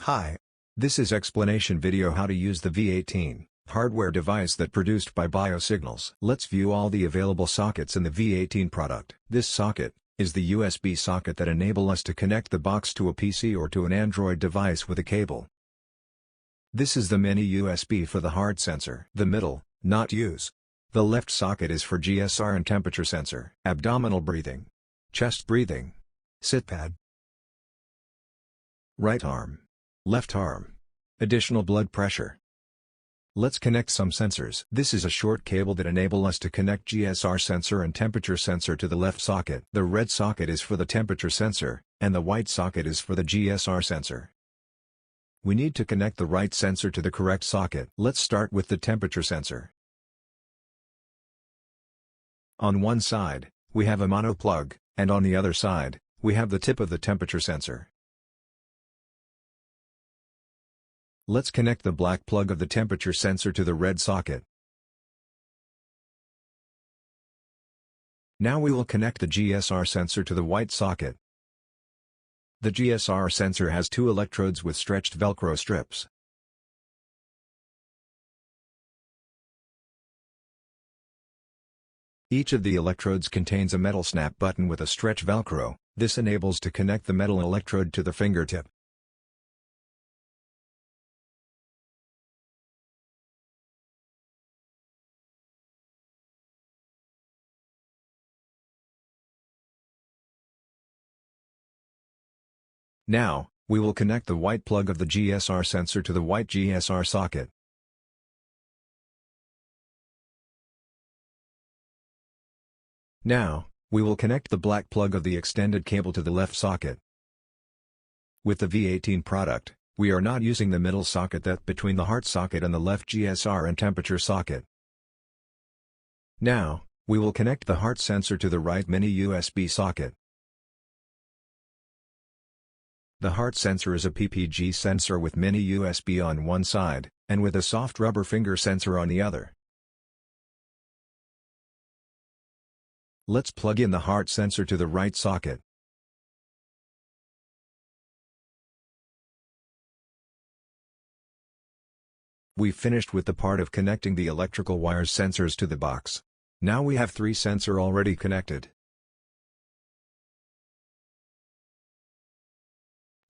Hi. This is explanation video how to use the V18 hardware device that produced by Biosignals. Let's view all the available sockets in the V18 product. This socket is the USB socket that enable us to connect the box to a PC or to an Android device with a cable. This is the mini USB for the heart sensor. The middle, not use. The left socket is for GSR and temperature sensor. Abdominal breathing. Chest breathing. Sit pad. Right arm. Left arm. Additional blood pressure. Let's connect some sensors. This is a short cable that enable us to connect GSR sensor and temperature sensor to the left socket. The red socket is for the temperature sensor, and the white socket is for the GSR sensor. We need to connect the right sensor to the correct socket. Let's start with the temperature sensor. On one side, we have a mono plug, and on the other side, we have the tip of the temperature sensor. Let's connect the black plug of the temperature sensor to the red socket. Now we will connect the GSR sensor to the white socket. The GSR sensor has two electrodes with stretched Velcro strips. Each of the electrodes contains a metal snap button with a stretch Velcro. This enables to connect the metal electrode to the fingertip. Now, we will connect the white plug of the GSR sensor to the white GSR socket. Now, we will connect the black plug of the extended cable to the left socket. With the V18 product, we are not using the middle socket that between the heart socket and the left GSR and temperature socket. Now, we will connect the heart sensor to the right mini USB socket. The heart sensor is a PPG sensor with mini USB on one side, and with a soft rubber finger sensor on the other. Let's plug in the heart sensor to the right socket. We finished with the part of connecting the electrical wires sensors to the box. Now we have 3 sensors already connected.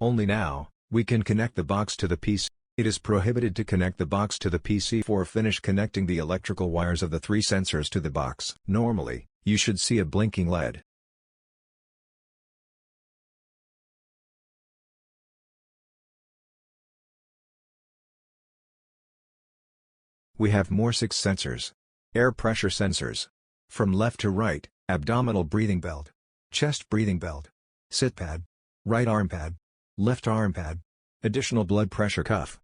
Only now, we can connect the box to the PC. It is prohibited to connect the box to the PC for finish connecting the electrical wires of the 3 sensors to the box. Normally, you should see a blinking LED. We have more 6 sensors. Air pressure sensors. From left to right, abdominal breathing belt. Chest breathing belt. Sit pad. Right arm pad. Left arm pad. Additional blood pressure cuff.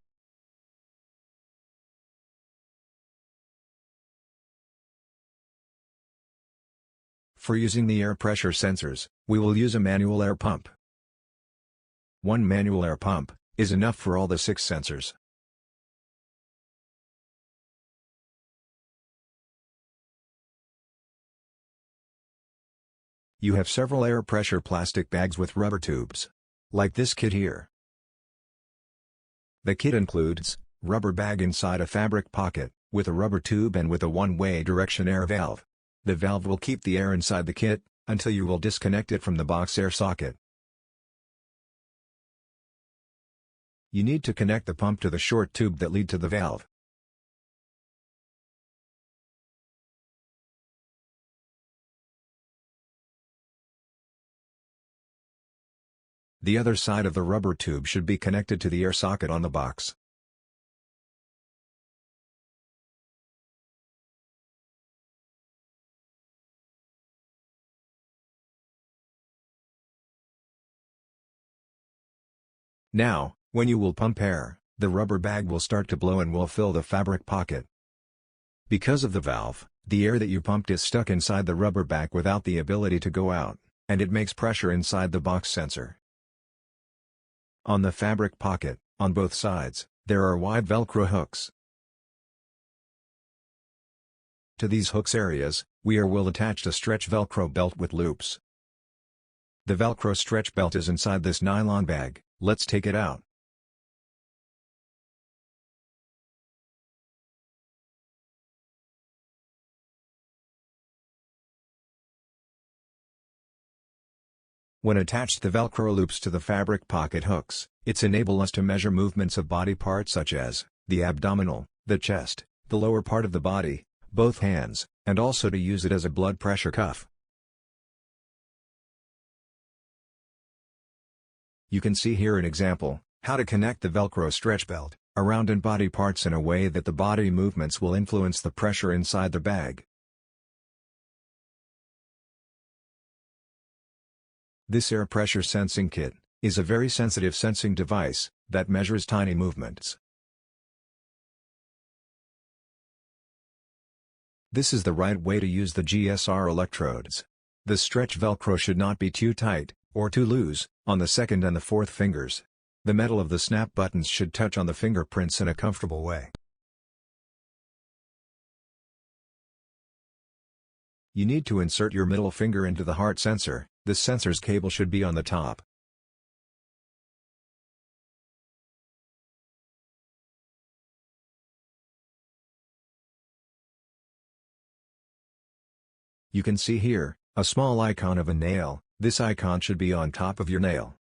For using the air pressure sensors, we will use a manual air pump. One manual air pump is enough for all the 6 sensors. You have several air pressure plastic bags with rubber tubes. Like this kit here. The kit includes rubber bag inside a fabric pocket, with a rubber tube and with a one-way direction air valve. The valve will keep the air inside the kit, until you will disconnect it from the box air socket. You need to connect the pump to the short tube that lead to the valve. The other side of the rubber tube should be connected to the air socket on the box. Now, when you will pump air, the rubber bag will start to blow and will fill the fabric pocket. Because of the valve, the air that you pumped is stuck inside the rubber bag without the ability to go out, and it makes pressure inside the box sensor. On the fabric pocket, on both sides, there are wide Velcro hooks. To these hooks areas, we will attach a stretch Velcro belt with loops. The Velcro stretch belt is inside this nylon bag. Let's take it out. When attached the Velcro loops to the fabric pocket hooks, it's enable us to measure movements of body parts such as the abdominal, the chest, the lower part of the body, both hands, and also to use it as a blood pressure cuff. You can see here an example, how to connect the Velcro stretch belt around and body parts in a way that the body movements will influence the pressure inside the bag. This air pressure sensing kit is a very sensitive sensing device that measures tiny movements. This is the right way to use the GSR electrodes. The stretch Velcro should not be too tight, or too loose, on the second and the fourth fingers. The metal of the snap buttons should touch on the fingerprints in a comfortable way. You need to insert your middle finger into the heart sensor. The sensor's cable should be on the top. You can see here a small icon of a nail. This icon should be on top of your nail.